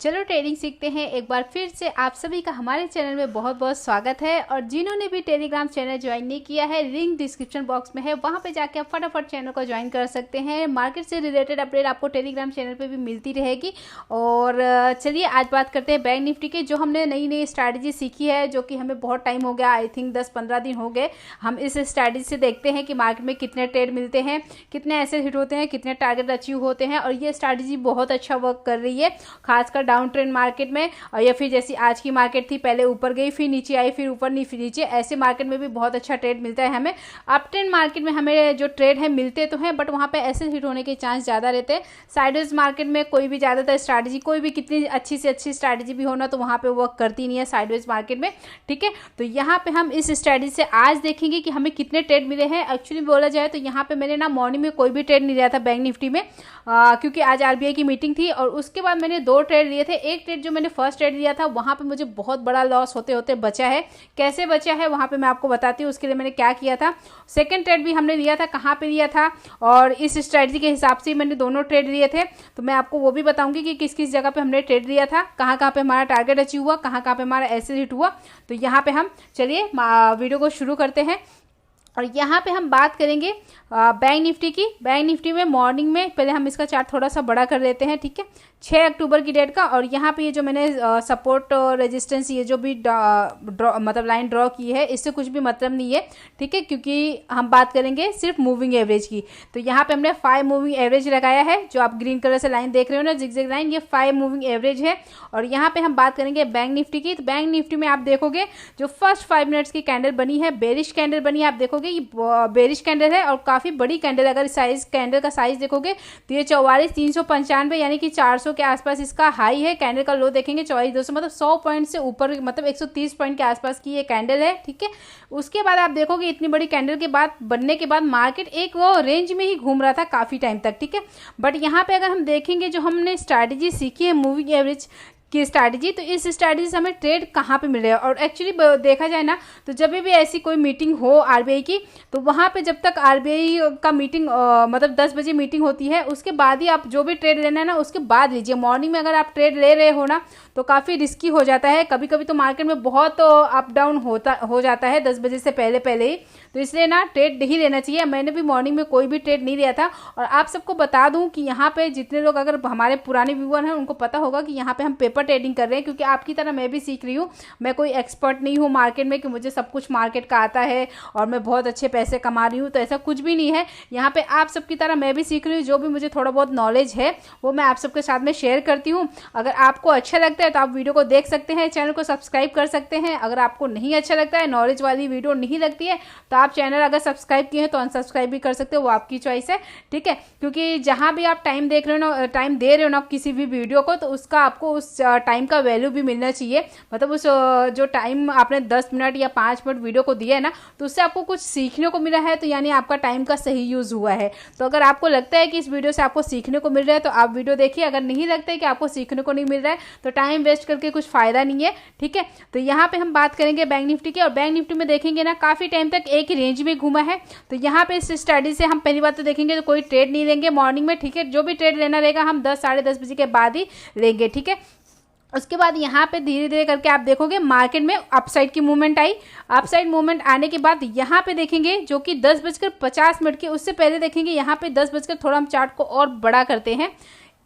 चलो ट्रेडिंग सीखते हैं। एक बार फिर से आप सभी का हमारे चैनल में बहुत बहुत स्वागत है। और जिन्होंने भी टेलीग्राम चैनल ज्वाइन नहीं किया है, लिंक डिस्क्रिप्शन बॉक्स में है, वहां पे जाके आप फटाफट चैनल को ज्वाइन कर सकते हैं। मार्केट से रिलेटेड अपडेट आपको टेलीग्राम चैनल पे भी मिलती रहेगी। और चलिए आज बात करते हैं बैंक निफ्टी की, जो हमने नई नई स्ट्रैटेजी सीखी है, जो कि हमें बहुत टाइम हो गया, आई थिंक 10-15 दिन हो गए। हम इस स्ट्रैटेजी से देखते हैं कि मार्केट में कितने ट्रेड मिलते हैं, कितने ऐसे हिट होते हैं, कितने टारगेट अचीव होते हैं। और ये स्ट्रैटेजी बहुत अच्छा वर्क कर रही है, खासकर डाउन ट्रेंड मार्केट में। और या फिर जैसी आज की मार्केट थी, पहले ऊपर गई फिर नीचे आई, फिर ऊपर फिर नीचे, ऐसे मार्केट में भी बहुत अच्छा ट्रेड मिलता है हमें। अप ट्रेंड मार्केट में हमें जो ट्रेड है मिलते तो हैं, बट वहाँ पे ऐसे हिट होने के चांस ज़्यादा रहते हैं। साइडवेज मार्केट में कोई भी ज़्यादातर स्ट्रैटेजी, कोई भी कितनी अच्छी से अच्छी स्ट्रैटेजी भी होना, तो वहाँ पे वर्क करती नहीं है साइडवेज मार्केट में। ठीक है, तो यहाँ पे हम इस स्ट्रैटेजी से आज देखेंगे कि हमें कितने ट्रेड मिले हैं। एक्चुअली बोला जाए तो यहाँ पे मैंने ना मॉर्निंग में कोई भी ट्रेड नहीं लिया था बैंक निफ्टी में, क्योंकि आज आरबीआई की मीटिंग थी। और उसके बाद मैंने 2 ट्रेड लिए थे। एक ट्रेड जो मैंने फर्स्ट ट्रेड लिया था, वहाँ पे मुझे बहुत बड़ा लॉस होते होते बचा है। कैसे बचा है वहाँ पे मैं आपको बताती हूँ, उसके लिए मैंने क्या किया था। सेकंड ट्रेड भी हमने लिया था, कहाँ पे लिया था और इस स्ट्रेटजी के हिसाब से मैंने दोनों ट्रेड लिए थे। तो मैं आपको वो भी बताऊंगी कि किस किस जगह पे हमने ट्रेड लिया था, कहाँ कहाँ पे हमारा टारगेट अचीव हुआ, कहाँ कहाँ पे हमारा ऐसे हिट हुआ। तो यहाँ पे हम चलिए वीडियो को शुरू करते हैं। और यहाँ पे हम बात करेंगे बैंक निफ्टी की। बैंक निफ्टी में मॉर्निंग में पहले हम इसका चार्ट थोड़ा सा बड़ा कर लेते हैं। ठीक है, 6 अक्टूबर की डेट का। और यहाँ पे ये जो मैंने सपोर्ट और रेजिस्टेंस, ये जो भी मतलब लाइन ड्रॉ की है, इससे कुछ भी मतलब नहीं है। ठीक है, क्योंकि हम बात करेंगे सिर्फ मूविंग एवरेज की। तो यहाँ पे हमने 5 मूविंग एवरेज लगाया है, जो आप ग्रीन कलर से लाइन देख रहे हो ना, जिगजैग लाइन, ये 5 मूविंग एवरेज है। और यहाँ पे हम बात करेंगे बैंक निफ्टी की। तो बैंक निफ्टी में आप देखोगे जो फर्स्ट 5 मिनट्स की कैंडल बनी है, बेरिश कैंडल बनी है, आप देखोगे ये बेरिश कैंडल है और काफी बड़ी कैंडल। अगर साइज कैंडल का साइज देखोगे तो ये 44,395 यानी कि 400 के आसपास इसका हाई है। कैंडल का लो देखेंगे 44,200, मतलब 100 पॉइंट से ऊपर, मतलब 130 पॉइंट के आसपास की ये कैंडल है। ठीक है, उसके बाद आप देखोगे इतनी बड़ी कैंडल के बाद बनने के बाद मार्केट एक वो रेंज में ही घूम रहा था काफी टाइम तक। ठीक है, बट यहाँ पे अगर हम देखेंगे जो हमने स्ट्रैटेजी सीखी है मूविंग एवरेज की स्ट्रैटेजी, तो इस स्ट्रैटेजी से हमें ट्रेड कहाँ पे मिल रहा है। और एक्चुअली देखा जाए ना, तो जब भी ऐसी कोई मीटिंग हो आरबीआई की, तो वहाँ पे जब तक आरबीआई का मीटिंग मतलब 10 बजे मीटिंग होती है, उसके बाद ही आप जो भी ट्रेड लेना है ना, उसके बाद लीजिए। मॉर्निंग में अगर आप ट्रेड ले रहे हो ना, तो काफ़ी रिस्की हो जाता है। कभी कभी तो मार्केट में बहुत अप डाउन हो जाता है 10 बजे से पहले पहले ही। तो इसलिए ना ट्रेड नहीं लेना चाहिए। मैंने भी मॉर्निंग में कोई भी ट्रेड नहीं लिया था। और आप सबको बता दूं कि यहाँ पे जितने लोग अगर हमारे पुराने व्यूअर हैं, उनको पता होगा कि यहाँ पे हम पेपर ट्रेडिंग कर रहे हैं, क्योंकि आपकी तरह मैं भी सीख रही हूँ। मैं कोई एक्सपर्ट नहीं हूँ मार्केट में कि मुझे सब कुछ मार्केट का आता है और मैं बहुत अच्छे पैसे कमा रही हूँ, तो ऐसा कुछ भी नहीं है। यहाँ पे आप सबकी तरह मैं भी सीख रही हूँ। जो भी मुझे थोड़ा बहुत नॉलेज है वो मैं आप सबके साथ में शेयर करती हूँ। अगर आपको अच्छा लगता है तो आप वीडियो को देख सकते हैं, चैनल को सब्सक्राइब कर सकते हैं। अगर आपको नहीं अच्छा लगता है, नॉलेज वाली वीडियो नहीं लगती है, तो आप चैनल अगर सब्सक्राइब किए हैं तो अनसब्सक्राइब भी कर सकते हो, वो आपकी चॉइस है। ठीक है, क्योंकि जहां भी आप टाइम देख रहे हो ना, टाइम दे रहे हो ना किसी भी वीडियो को, तो उसका आपको उस टाइम का वैल्यू भी मिलना चाहिए। मतलब उस जो टाइम आपने 10 मिनट या 5 मिनट वीडियो को दिया है ना, तो उससे आपको कुछ सीखने को मिला है, तो यानी आपका टाइम का सही यूज हुआ है। तो अगर आपको लगता है कि इस वीडियो से आपको सीखने को मिल रहा है, तो आप वीडियो देखिए। अगर नहीं लगता है कि आपको सीखने को नहीं मिल रहा है, तो टाइम वेस्ट करके कुछ फायदा नहीं है। ठीक है, तो यहाँ पे हम बात करेंगे बैंक निफ्टी की। और बैंक निफ्टी में देखेंगे ना, काफी टाइम तक एक ही रेंज में घूमा है। तो यहाँ पे इस स्टडी से हम पहली बात तो देखेंगे तो कोई ट्रेड नहीं लेंगे मॉर्निंग में। ठीक है, जो भी ट्रेड लेना रहेगा हम 10 साढ़े 10 बजे के बाद ही लेंगे। ठीक है, उसके बाद यहाँ पे धीरे धीरे करके आप देखोगे मार्केट में अपसाइड की मूवमेंट आई। अपसाइड मूवमेंट आने के बाद यहाँ पे देखेंगे जो कि 10:50 की, उससे पहले देखेंगे यहाँ पे 10 थोड़ा हम चार्ट को और बड़ा करते हैं।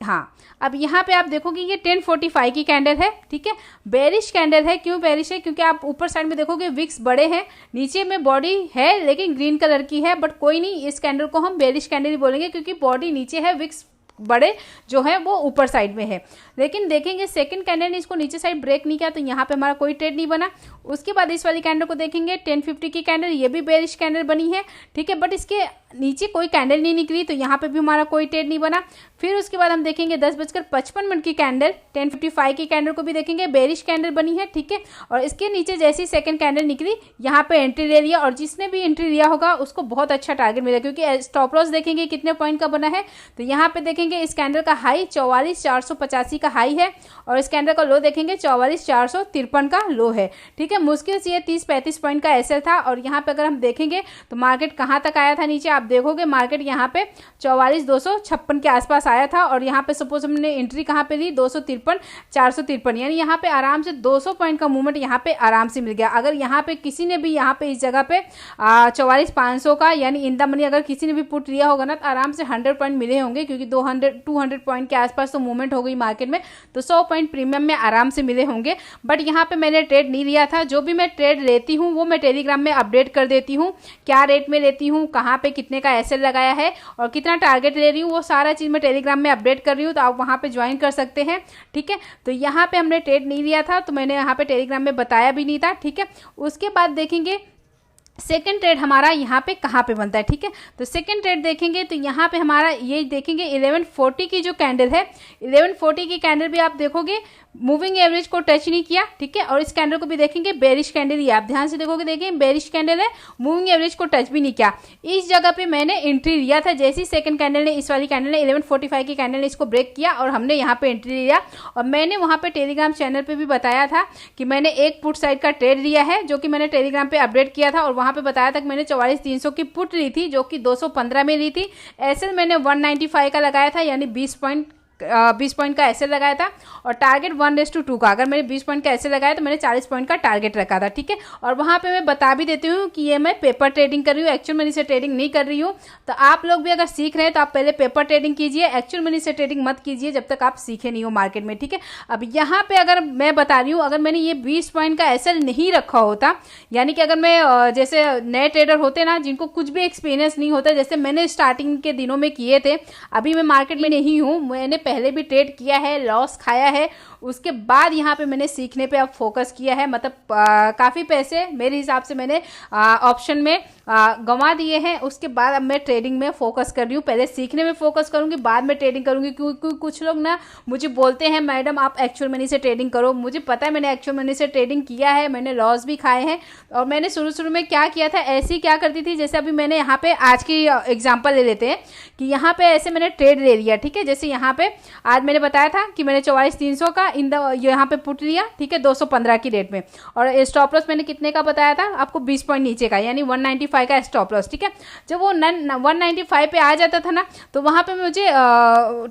हाँ, अब यहाँ पे आप देखोगे ये 10:45 की कैंडल है। ठीक है, बेरिश कैंडल है। क्यों बेरिश है? क्योंकि आप ऊपर साइड में देखोगे विक्स बड़े हैं, नीचे में बॉडी है लेकिन ग्रीन कलर की है। बट कोई नहीं, इस कैंडल को हम बेरिश कैंडल ही बोलेंगे, क्योंकि बॉडी नीचे है, विक्स बड़े जो है वो ऊपर साइड में है। लेकिन देखेंगे सेकंड कैंडल ने इसको नीचे साइड ब्रेक नहीं किया, तो यहाँ पे हमारा कोई ट्रेड नहीं बना। उसके बाद इस वाली कैंडल को देखेंगे 10:50 की कैंडल, ये भी बेरिश कैंडल बनी है। ठीक है, बट इसके नीचे कोई कैंडल नहीं निकली, तो यहाँ पे भी हमारा कोई ट्रेड नहीं बना। फिर उसके बाद हम देखेंगे 10:55 की कैंडल, 10:55 की कैंडल को भी देखेंगे, बेरिश कैंडल बनी है। ठीक है, और इसके नीचे जैसी सेकंड कैंडल निकली, यहाँ पे एंट्री ले लिया। और जिसने भी एंट्री लिया होगा उसको बहुत अच्छा टारगेट मिला, क्योंकि स्टॉप लॉस देखेंगे कितने पॉइंट का बना है। तो यहाँ पे देखेंगे इस कैंडल का हाई 44,485 का का हाई है और इस कैंडल का लो देखेंगे 44,453 का लो है। ठीक है, मुश्किल से ये 30-35 पॉइंट का एसएल था और यहाँ पे अगर हम देखेंगे तो मार्केट कहाँ तक आया था नीचे, आप देखोगे मार्केट यहाँ पे 44,256 के आसपास आया था और यहाँ पे सपोज हमने एंट्री कहाँ पे ली 253,453, यानी यहाँ पे आराम से 200 पॉइंट का मूवमेंट यहाँ पे आराम से मिल गया। अगर यहाँ पे किसी ने भी यहाँ पे इस जगह पे 44,500 का यानी इन द मनी अगर किसी ने भी पुट लिया होगा ना तो आराम से 100 पॉइंट मिले होंगे, क्योंकि 200 पॉइंट के आसपास तो मूवमेंट हो गई मार्केट में, तो 100 पॉइंट प्रीमियम में आराम से मिले होंगे। बट यहाँ पे मैंने ट्रेड नहीं लिया था। जो भी मैं ट्रेड लेती हूँ वो मैं टेलीग्राम में अपडेट कर देती हूँ, क्या रेट में लेती हूँ, कहाँ पे कितने का एसएल लगाया है और कितना टारगेट ले रही हूँ, वो सारा चीज़ मैं टेलीग्राम में अपडेट कर रही हूँ, तो आप वहाँ पे ज्वाइन कर सकते हैं। ठीक है, तो यहाँ पे हमने ट्रेड नहीं लिया था तो मैंने यहाँ पे टेलीग्राम में बताया भी नहीं था। ठीक है, उसके बाद देखेंगे सेकंड ट्रेड हमारा यहाँ पे कहाँ पे बनता है। ठीक है, तो सेकंड ट्रेड देखेंगे तो यहाँ पे हमारा ये देखेंगे 1140 की जो कैंडल है, 1140 की कैंडल भी आप देखोगे मूविंग एवरेज को टच नहीं किया। ठीक है, और इस कैंडल को भी देखेंगे बेरिश कैंडल ही, आप ध्यान से देखोगे देखिए बेरिश कैंडल है, मूविंग एवरेज को टच भी नहीं किया। इस जगह पे मैंने एंट्री लिया था, जैसे ही सेकंड कैंडल ने इस वाली कैंडल ने 1145 की कैंडल ने इसको ब्रेक किया और हमने यहाँ पे एंट्री लिया। और मैंने वहाँ पे टेलीग्राम चैनल पे भी बताया था कि मैंने एक पुट साइड का ट्रेड लिया है, जो कि मैंने टेलीग्राम पे अपडेट किया था और वहाँ पे बताया था कि मैंने 44,300 की पुट ली थी जो कि 215 में ली थी। एसएल मैंने 195 का लगाया था, यानी 20 पॉइंट का एसएल लगाया था और टारगेट 1:2 का। अगर मैंने 20 पॉइंट का एसएल लगाया तो मैंने 40 पॉइंट का टारगेट रखा था। ठीक है, और वहाँ पे मैं बता भी देती हूँ कि ये मैं पेपर ट्रेडिंग कर रही हूँ, एक्चुअल मनी से ट्रेडिंग नहीं कर रही हूँ। तो आप लोग भी अगर सीख रहे हैं तो आप पहले पेपर ट्रेडिंग कीजिए, एक्चुअल मनी से ट्रेडिंग मत कीजिए जब तक आप सीखे नहीं हो मार्केट में। ठीक है, अब यहाँ पे अगर मैं बता रही हूँ, अगर मैंने ये 20 पॉइंट का एसएल नहीं रखा होता, यानी कि अगर मैं जैसे नए ट्रेडर होते ना जिनको कुछ भी एक्सपीरियंस नहीं होता, जैसे मैंने स्टार्टिंग के दिनों में किए थे, अभी मैं मार्केट में नहीं हूँ, मैंने पहले भी ट्रेड किया है, लॉस खाया है, उसके बाद यहाँ पे मैंने सीखने पे अब फोकस किया है। मतलब काफ़ी पैसे मेरे हिसाब से मैंने ऑप्शन में गंवा दिए हैं, उसके बाद अब मैं ट्रेडिंग में फोकस कर रही हूँ। पहले सीखने में फोकस करूँगी, बाद में ट्रेडिंग करूँगी, क्योंकि कुछ लोग ना मुझे बोलते हैं मैडम आप एक्चुअल मनी से ट्रेडिंग करो। मुझे पता है मैंने एक्चुअल मनी से ट्रेडिंग किया है, मैंने लॉस भी खाए हैं। और मैंने शुरू में क्या किया था, ऐसे ही क्या करती थी, जैसे अभी मैंने यहाँ पे आज की एग्जाम्पल ले लेते हैं कि यहाँ पे ऐसे मैंने ट्रेड ले लिया। ठीक है, जैसे यहाँ पे आज मैंने बताया था कि मैंने 44,300 का यहाँ पे पुट लिया। ठीक है, 215 की रेट में, और स्टॉप लॉस मैंने कितने का बताया था आपको, 20 पॉइंट नीचे का, यानी 195 का स्टॉप लॉस। ठीक है, जब वो 195 पे आ जाता था ना तो वहाँ पे मुझे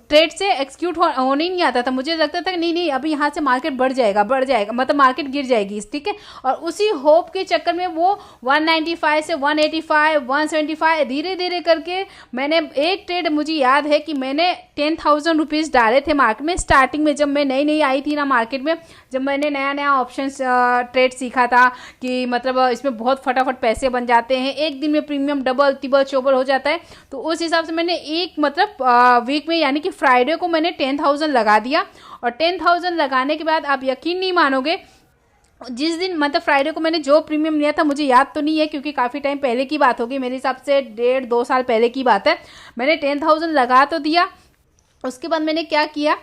ट्रेड से एक्सिक्यूट होने ही नहीं आता था। मुझे लगता था कि नहीं अभी यहाँ से मार्केट बढ़ जाएगा, मतलब मार्केट गिर जाएगी। ठीक है, और उसी होप के चक्कर में वो 195 से 185 175 धीरे धीरे करके मैंने एक ट्रेड, मुझे याद है कि मैंने 10,000 रुपीज़ डाले थे मार्केट में स्टार्टिंग में, जब मैं नई आई थी ना मार्केट में, जब मैंने नया ऑप्शन ट्रेड सीखा था कि मतलब इसमें बहुत फटाफट पैसे बन जाते हैं, एक दिन में प्रीमियम डबल तिबल चौबल हो जाता है। तो उस हिसाब से मैंने एक मतलब वीक में यानी कि फ्राइडे को मैंने 10,000 लगा दिया। और 10,000 लगाने के बाद आप यकीन नहीं मानोगे, जिस दिन मतलब फ्राइडे को मैंने जो प्रीमियम लिया था, मुझे याद तो नहीं है क्योंकि काफ़ी टाइम पहले की बात होगी, मेरे हिसाब से 1.5-2 साल पहले की बात है। मैंने 10,000 लगा तो दिया, उसके बाद मैंने क्या किया,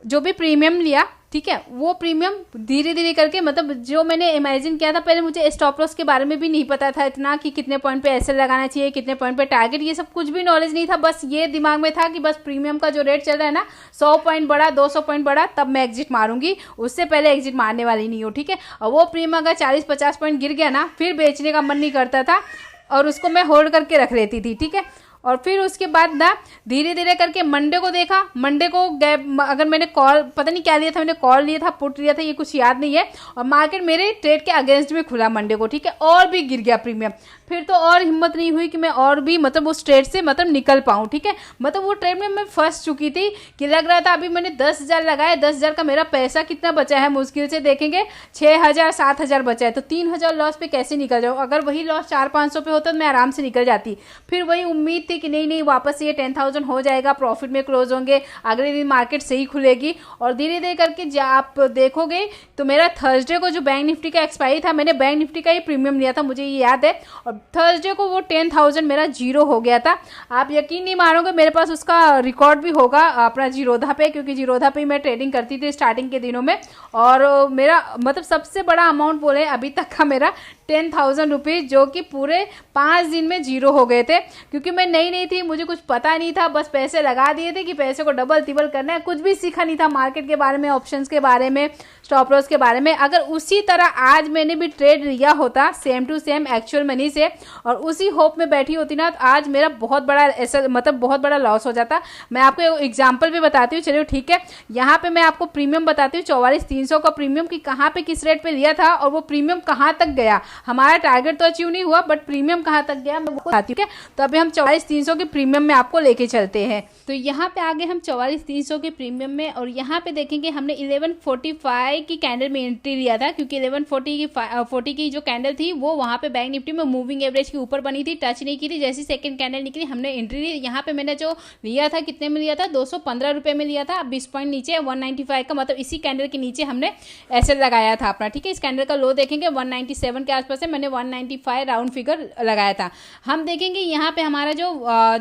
जो भी प्रीमियम लिया, ठीक है, वो प्रीमियम धीरे धीरे करके, मतलब जो मैंने इमेजिन किया था, पहले मुझे स्टॉप लॉस के बारे में भी नहीं पता था इतना कि कितने पॉइंट पे एसएल लगाना चाहिए, कितने पॉइंट पे टारगेट, ये सब कुछ भी नॉलेज नहीं था। बस ये दिमाग में था कि बस प्रीमियम का जो रेट चल रहा है ना, 100 पॉइंट बढ़ा 200 पॉइंट बढ़ा तब मैं एग्जिट मारूंगी, उससे पहले एग्जिट मारने वाली नहीं हूँ। ठीक है, और वो प्रीमियम अगर 40-50 पॉइंट गिर गया ना, फिर बेचने का मन नहीं करता था और उसको मैं होल्ड करके रख लेती थी। ठीक है, और फिर उसके बाद ना धीरे धीरे करके मंडे को देखा, मंडे को गैप, अगर मैंने कॉल पता नहीं क्या लिया था, मैंने कॉल लिया था पुट लिया था, ये कुछ याद नहीं है, और मार्केट मेरे ट्रेड के अगेंस्ट में खुला मंडे को। ठीक है, और भी गिर गया प्रीमियम, फिर तो और हिम्मत नहीं हुई कि मैं और भी मतलब उस ट्रेड से मतलब निकल पाऊँ। ठीक है, मतलब वो ट्रेड में मैं फंस चुकी थी कि लग रहा था अभी मैंने 10,000 लगाया, 10,000 का मेरा पैसा कितना बचा है, मुश्किल से देखेंगे 6,000-7,000 बचा है, तो 3,000 लॉस पे कैसे निकल जाऊँ। अगर वही लॉस 400-500 पे होता तो मैं आराम से निकल जाती। फिर वही उम्मीद थी कि नहीं वापस ये 10,000 हो जाएगा, प्रॉफिट में क्लोज होंगे, अगले दिन मार्केट सही खुलेगी। और धीरे धीरे करके आप देखोगे तो मेरा थर्सडे को जो बैंक निफ्टी का एक्सपायरी था, मैंने बैंक निफ्टी का ही प्रीमियम लिया था, मुझे ये याद है, और थर्सडे को वो 10,000 मेरा जीरो हो गया था। आप यकीन नहीं मानोगे, मेरे पास उसका रिकॉर्ड भी होगा अपना जीरोधा पे, क्योंकि जीरोधा पे मैं ट्रेडिंग करती थी स्टार्टिंग के दिनों में, और मेरा मतलब सबसे बड़ा अमाउंट बोले अभी तक का मेरा 10,000 रुपीज़, जो कि पूरे 5 दिन में जीरो हो गए थे, क्योंकि मैं ही नहीं थी, मुझे कुछ पता नहीं था, बस पैसे लगा दिए थे कि पैसे को डबल तिबल करना है, कुछ भी सीखा नहीं था मार्केट के बारे में, ऑप्शंस के बारे में, स्टॉप लॉस के बारे में। अगर उसी तरह आज मैंने भी ट्रेड लिया होता same to same actual money से और उसी होप में बैठी होती ना, तो आज मेरा बहुत बड़ा ऐसा मतलब बहुत बड़ा लॉस हो जाता। मैं आपको एग्जांपल भी बताती हूँ, चलिए ठीक है। यहाँ पे मैं आपको प्रीमियम बताती हूँ 44,300 का प्रीमियम कि कहाँ पे किस रेट पे लिया था और वो प्रीमियम कहाँ तक गया। हमारा टारगेट तो अचीव नहीं हुआ बट प्रीमियम कहाँ तक गया मैं वो बताती हूँ। तो अभी हम 44,300 के प्रीमियम में आपको लेके चलते हैं। तो यहाँ पे आगे हम 44,300 के प्रीमियम में और यहाँ पे देखेंगे हमने 1145 की कैंडल में एंट्री लिया था, क्योंकि 1140 की जो कैंडल थी वो वहाँ पे बैंक निफ्टी में मूविंग एवरेज के ऊपर बनी थी, टच नहीं की थी। जैसी सेकंड कैंडल निकली हमने एंट्री ली। यहाँ पे मैंने जो लिया था कितने में लिया था, 215 रुपए में लिया था। 20 पॉइंट नीचे 195 का मतलब इसी कैंडल के नीचे हमने एसएल लगाया था अपना, ठीक है। इस कैंडल का लो देखेंगे 197 के आसपास है, मैंने 195 राउंड फिगर लगाया था। हम देखेंगे यहाँ पे हमारा जो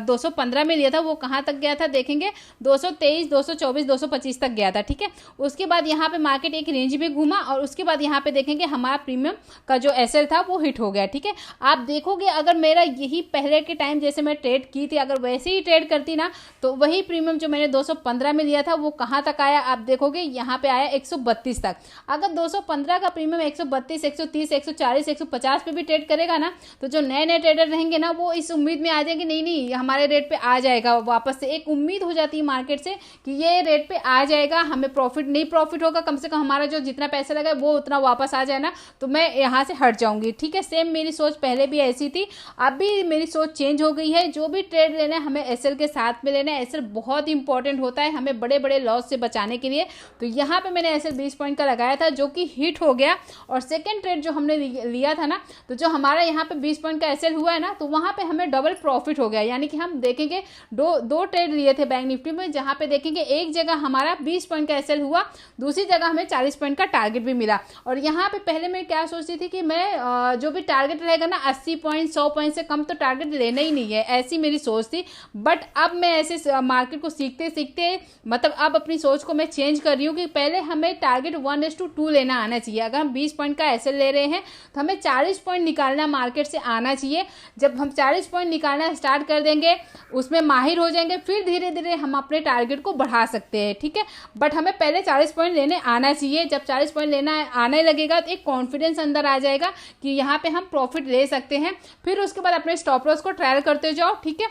215 में लिया था वो कहाँ तक गया था, देखेंगे 223, 224, 225 तक गया था, ठीक है। उसके बाद यहाँ पे मार्केट एक रेंज में घूमा और उसके बाद यहाँ पे देखेंगे हमारा प्रीमियम का जो एसएल था वो हिट हो गया, ठीक है। आप देखोगे अगर मेरा यही पहले के टाइम जैसे मैं ट्रेड की थी, अगर वैसे ही ट्रेड करती ना तो वही प्रीमियम जो मैंने 215 में लिया था वो कहाँ तक आया, आप देखोगे यहाँ पे आया 132 तक। अगर 215 का प्रीमियम 132, 130, 140, 150 पे भी ट्रेड करेगा ना तो जो नए नए ट्रेडर रहेंगे ना वो इस उम्मीद में आ जाएंगे नहीं हमारे रेट पे आ जाएगा वापस से। एक उम्मीद हो जाती है मार्केट से कि ये रेट पे आ जाएगा, हमें प्रॉफिट होगा, कम से कम हमारा जो जितना पैसा लगा वो उतना वापस आ जाए ना तो मैं यहाँ से हट जाऊंगी, ठीक है। सेम मेरी सोच पहले भी ऐसी थी, अभी मेरी सोच चेंज हो गई है। जो भी ट्रेड लेना है हमें एसएल के साथ में लेना है। एसएल बहुत इंपॉर्टेंट होता है हमें बड़े बड़े लॉस से बचाने के लिए। तो यहाँ पे मैंने एसएल 20 पॉइंट का लगाया था जो कि हिट हो गया। और सेकेंड ट्रेड जो हमने लिया था ना तो जो हमारा यहाँ पे 20 पॉइंट का एसएल हुआ है ना तो वहाँ पे हमें डबल प्रॉफिट हो गया। यानी कि हम देखेंगे दो ट्रेड लिए थे बैंक निफ्टी में, जहाँ पे देखेंगे एक जगह हमारा 20 पॉइंट का एसएल हुआ, दूसरी जगह हमें 40 पॉइंट का टारगेट भी मिला। और यहाँ पे पहले मैं क्या सोचती थी कि मैं जो भी टारगेट रहेगा ना 80 पॉइंट 100 पॉइंट से कम तो टारगेट लेना ही नहीं है, ऐसी मेरी सोच थी। बट अब मैं ऐसे मार्केट को सीखते सीखते मतलब अब अपनी सोच को मैं चेंज कर रही हूँ कि पहले हमें टारगेट 1:2 लेना आना चाहिए। अगर हम 20 पॉइंट का एसएल ले रहे हैं तो हमें 40 पॉइंट निकालना मार्केट से आना चाहिए। जब हम 40 पॉइंट निकालना स्टार्ट कर देंगे, उसमें माहिर हो जाएंगे, फिर धीरे धीरे हम अपने टारगेट को बढ़ा सकते हैं, ठीक है। बट हमें पहले 40 पॉइंट लेने आना चाहिए। जब 40 पॉइंट लेना आने लगेगा तो एक कॉन्फिडेंस अंदर आ जाएगा कि यहाँ पे हम प्रॉफिट ले सकते हैं। फिर उसके बाद अपने स्टॉप लॉस को ट्रायल करते जाओ, ठीक है,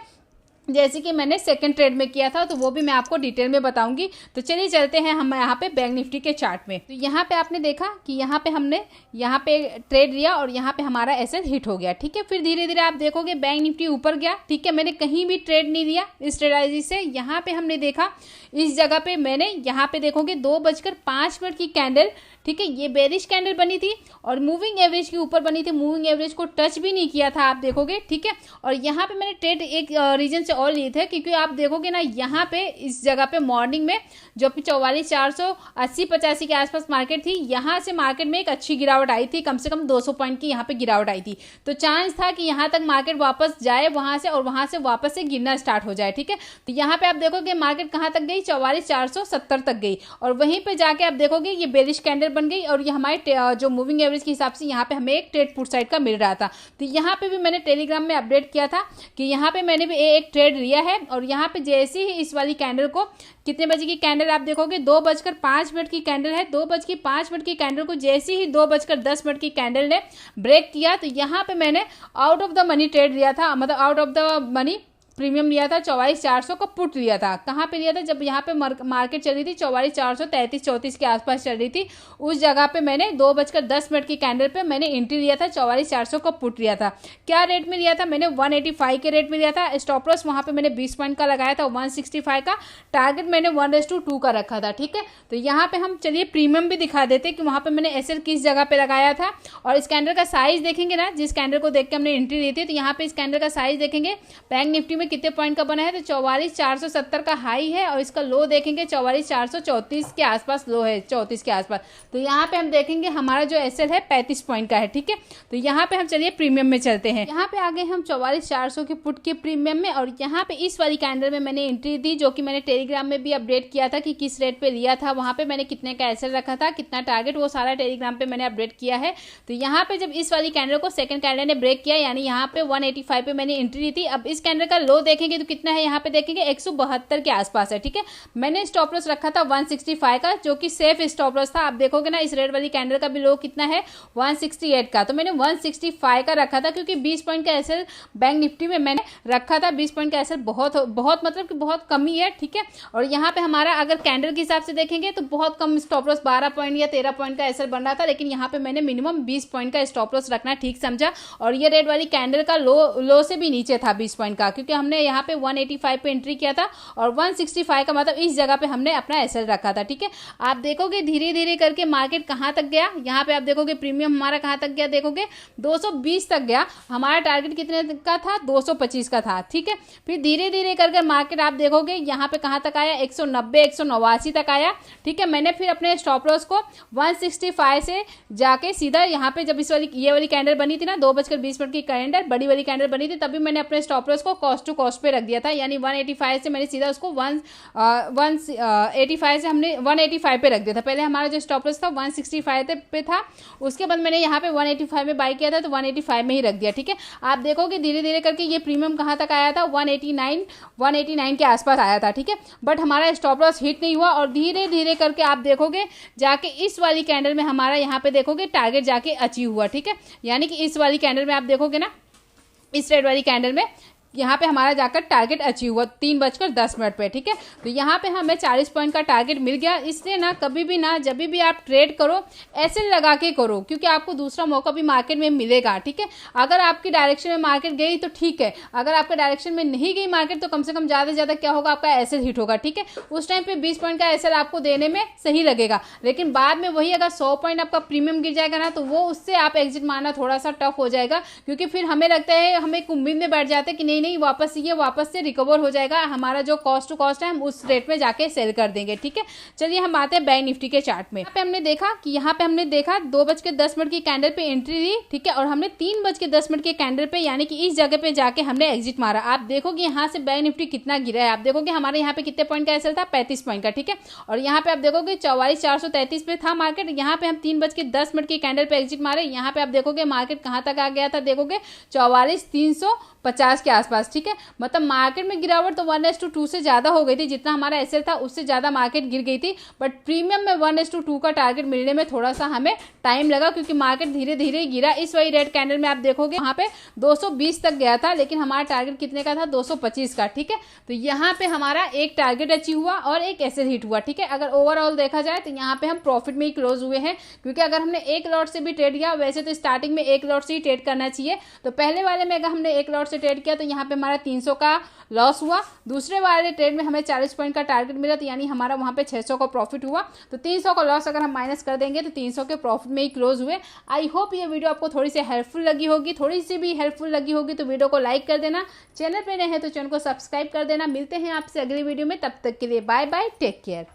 जैसे कि मैंने सेकंड ट्रेड में किया था तो वो भी मैं आपको डिटेल में बताऊंगी। तो चलिए चलते हैं हम यहाँ पे बैंक निफ्टी के चार्ट में। तो यहाँ पे आपने देखा कि यहाँ पे हमने यहाँ पे ट्रेड लिया और यहाँ पे हमारा एसएल हिट हो गया, ठीक है। फिर धीरे धीरे आप देखोगे बैंक निफ्टी ऊपर गया, ठीक है। मैंने कहीं भी ट्रेड नहीं लिया इस स्ट्रेटजी से। यहाँ पे हमने देखा इस जगह पे मैंने यहाँ पे देखोगे 2:05 की कैंडल, ठीक है, ये बेरिश कैंडल बनी थी और मूविंग एवरेज के ऊपर बनी थी, मूविंग एवरेज को टच भी नहीं किया था आप देखोगे, ठीक है। और यहाँ पे मैंने ट्रेड एक रीजन से और लिए थे क्योंकि आप देखोगे ना यहाँ पे इस जगह पे मॉर्निंग में जो 44,480-85 के आसपास मार्केट थी, यहाँ से मार्केट में एक अच्छी गिरावट आई थी, कम से कम 200 पॉइंट की यहाँ पे गिरावट आई थी। तो चांस था कि यहाँ तक मार्केट वापस जाए वहां से और वहां से वापस से गिरना स्टार्ट हो जाए, ठीक है। तो यहाँ पे आप देखोगे मार्केट कहाँ तक गई, 44,470 तक गई और वहीं पे जाके आप देखोगे ये बेरिश कैंडल बन गई और ये हमारे जो मूविंग एवरेज के हिसाब से यहाँ पे हमें एक ट्रेड पुट साइड का मिल रहा था। तो यहाँ पे भी मैंने टेलीग्राम में अपडेट किया था कि यहाँ पे मैंने भी एक ट्रेड लिया है और यहाँ पे जैसे ही इस वाली कैंडल को, कितने बजे की कैंडल आप देखोगे 2:05 की कैंडल है, 2:05 की कैंडल को जैसे ही 2:10 की कैंडल ने ब्रेक किया तो यहाँ पे मैंने out of the money trade लिया था, मतलब out of the money premium लिया था, 44,400 का पुट लिया था। कहाँ पे लिया था, जब यहाँ पे मार्केट चल रही थी 44,433-34 के आसपास चल रही थी, उस जगह पे मैंने 2:10 की कैंडल पे मैंने एंट्री लिया था, 44,400 का पुट लिया था। क्या रेट में लिया था, मैंने 185 के रेट में लिया था। स्टॉप लॉस वहाँ पे मैंने 20 पॉइंट का लगाया था, 165 का टारगेट मैंने 1:2 का रखा था, ठीक है। तो यहाँ पे हम चलिए प्रीमियम भी दिखा देते कि वहाँ पे मैंने एसएल किस जगह पे लगाया था। और इस कैंडल का साइज देखेंगे ना, जिस कैंडल को देख के हमने एंट्री ली थी, तो यहाँ पे इस कैंडल का साइज देखेंगे बैंक निफ्टी में कितने पॉइंट का बना है, तो 44,470 का हाई है और इसका लो देखेंगे 44,434 के आसपास लो है, 34 के आसपास। तो यहाँ पे हम देखेंगे हमारा जो एसएल है 35 पॉइंट का है, ठीक है। तो यहाँ पे हम चलिए प्रीमियम में चलते हैं। यहाँ पे आगे हम 44,400 के पुट के प्रीमियम में और यहाँ पे इस वाली कैंडल में मैंने एंट्री दी, जो कि मैंने टेलीग्राम में भी अपडेट किया था कि किस रेट पे लिया था, वहां पे मैंने कितने का एसएल रखा था, कितना टारगेट, वो सारा टेलीग्राम पे मैंने अपडेट किया है। तो यहाँ पे जब इस वाली कैंडल को सेकंड कैंडल ने ब्रेक किया, यानी यहाँ पे 185 पे मैंने एंट्री दी थी। अब इस कैंडल का लो लो देखेंगे तो कितना है, यहाँ पे देखेंगे 172 के आसपास है। ठीक है, मैंने स्टॉप लॉस रखा था 165 का, जो कि सेफ स्टॉप लॉस था। आप देखोगे ना इस रेड वाली कैंडल का भी लो कितना है 168 का, तो मैंने 165 का रखा था, क्योंकि 20 पॉइंट का एसएल बैंक निफ्टी में मैंने रखा था। 20 पॉइंट का एसएल बहुत मतलब कि बहुत कमी है। ठीक है, और यहाँ पे हमारा अगर कैंडल के हिसाब से देखेंगे तो बहुत कम स्टॉप लॉस 12 पॉइंट या 13 पॉइंट का एसएल बन रहा था, लेकिन यहाँ पे मैंने मिनिमम 20 पॉइंट का स्टॉप लॉस रखना ठीक समझा। और ये रेड वाली कैंडल का लो से भी नीचे था 20 पॉइंट का, क्योंकि हमने यहाँ पे 185 पे एंट्री किया था और 165 का मतलब इस जगह पे हमने अपना एसएल रखा था। ठीक है, आप देखोगे धीरे धीरे करके मार्केट कहाँ तक गया। यहाँ पे आप देखोगे प्रीमियम हमारा कहाँ तक गया, देखोगे 220 तक गया। हमारा टारगेट कितने का था, 225 का था। ठीक है, फिर धीरे धीरे करके मार्केट आप देखोगे यहाँ पे कहाँ तक आया, 190 189 तक आया। ठीक है, मैंने फिर अपने स्टॉप लॉस को 165 से जाके सीधा यहाँ पे जब ये वाली कैंडल बनी थी ना 2:20 की कैंडल, बड़ी वाली कैंडल बनी थी, तभी मैंने अपने स्टॉप लॉस को कॉस्ट टू कॉस्ट पे रख दिया था। यानी 185 से मैंने सीधा उसको 185 से हमने 185 पे रख दिया था। पहले हमारा जो स्टॉप लॉस था 165 पे था, उसके बाद मैंने यहाँ पे 185 में बाई किया था, तो 185 में ही रख दिया। ठीक है, आप देखोगे धीरे धीरे करके ये प्रीमियम कहाँ तक आया था, 189 के आसपास आया था। ठीक है, बट हमारा स्टॉप लॉस हिट नहीं हुआ और धीरे धीरे करके आप देखोगे जाके इस वाली कैंडल में हमारा यहाँ पे देखोगे टारगेट जाके अचीव हुआ। ठीक है, यानी कि इस वाली कैंडल में आप देखोगे ना, इस रेड वाली कैंडल में यहाँ पे हमारा जाकर टारगेट अचीव हुआ 3:10 पे। ठीक है, तो यहाँ पे हमें 40 पॉइंट का टारगेट मिल गया। इसलिए ना कभी भी ना जब भी आप ट्रेड करो ऐसे लगा के करो, क्योंकि आपको दूसरा मौका भी मार्केट में मिलेगा। ठीक है, अगर आपकी डायरेक्शन में मार्केट गई तो ठीक है, अगर आपके डायरेक्शन में नहीं गई मार्केट तो कम से कम ज़्यादा से ज़्यादा क्या होगा, आपका एसएल हिट होगा। ठीक है, उस टाइम पे 20 पॉइंट का एसएल आपको देने में सही लगेगा, लेकिन बाद में वही अगर 100 पॉइंट आपका प्रीमियम गिर जाएगा ना, तो वो उससे आप एग्जिट मारना थोड़ा सा टफ हो जाएगा, क्योंकि फिर हमें लगता है, हम एक उम्मीद में बैठ जाते हैं कि नहीं वापस से रिकवर हो जाएगा, हमारा जो कॉस्ट टू कॉस्ट है हम उस रेट में जाके सेल कर देंगे। ठीक है, चलिए हम आते हैं बैंक निफ्टी के चार्ट में। यहाँ पे हमने देखा 2:10 की कैंडल पे एंट्री ली। ठीक है, और हमने 3:10 की कैंडल पे यानी कि इस जगह पे जाके हमने एग्जिट मारा। आप देखोगे यहाँ से बैंक निफ्टी कितना गिरा है। आप देखोगे हमारे यहाँ पे कितने पॉइंट का एसएल था, 35 पॉइंट का। ठीक है, और यहाँ पे आप देखोगे 44,433 पे था मार्केट। यहाँ पे हम 3:10 की कैंडल पे एग्जिट मारे। यहाँ पे आप देखोगे मार्केट कहाँ तक आ गया था, देखोगे 44,350 के आसपास। ठीक है, मतलब मार्केट में गिरावट तो 1:2 से ज्यादा हो गई थी, जितना हमारा एसएल था उससे ज्यादा मार्केट गिर गई थी। बट प्रीमियम में 1:2 का टारगेट मिलने में थोड़ा सा हमें टाइम लगा, क्योंकि मार्केट धीरे धीरे गिरा। इस वही रेड कैंडल में आप देखोगे वहां पे 220 तक गया था, लेकिन हमारा टारगेट कितने का था, 225 का। ठीक है, तो यहाँ पे हमारा एक टारगेट अचीव हुआ और एक एसएल हिट हुआ। ठीक है, अगर ओवरऑल देखा जाए तो यहाँ पे हम प्रॉफिट में ही क्लोज हुए हैं, क्योंकि अगर हमने एक लॉट से भी ट्रेड किया, वैसे तो स्टार्टिंग में एक लॉट से ही ट्रेड करना चाहिए, तो पहले वाले में अगर हमने एक लॉट से ट्रेड किया तो यहाँ पे हमारा 300 का लॉस हुआ। दूसरे वाले ट्रेड में हमें 40 पॉइंट का टारगेट मिला, तो यानी हमारा वहां पे 600 का प्रॉफिट हुआ। तो 300 का लॉस अगर हम माइनस कर देंगे तो 300 के प्रॉफिट में ही क्लोज हुए। आई होप ये वीडियो आपको थोड़ी सी हेल्पफुल लगी होगी। थोड़ी सी भी हेल्पफुल लगी होगी तो वीडियो को लाइक कर देना, चैनल पे नए हैं तो चैनल को सब्सक्राइब कर देना। मिलते हैं आपसे अगली वीडियो में, तब तक के लिए बाय बाय, टेक केयर।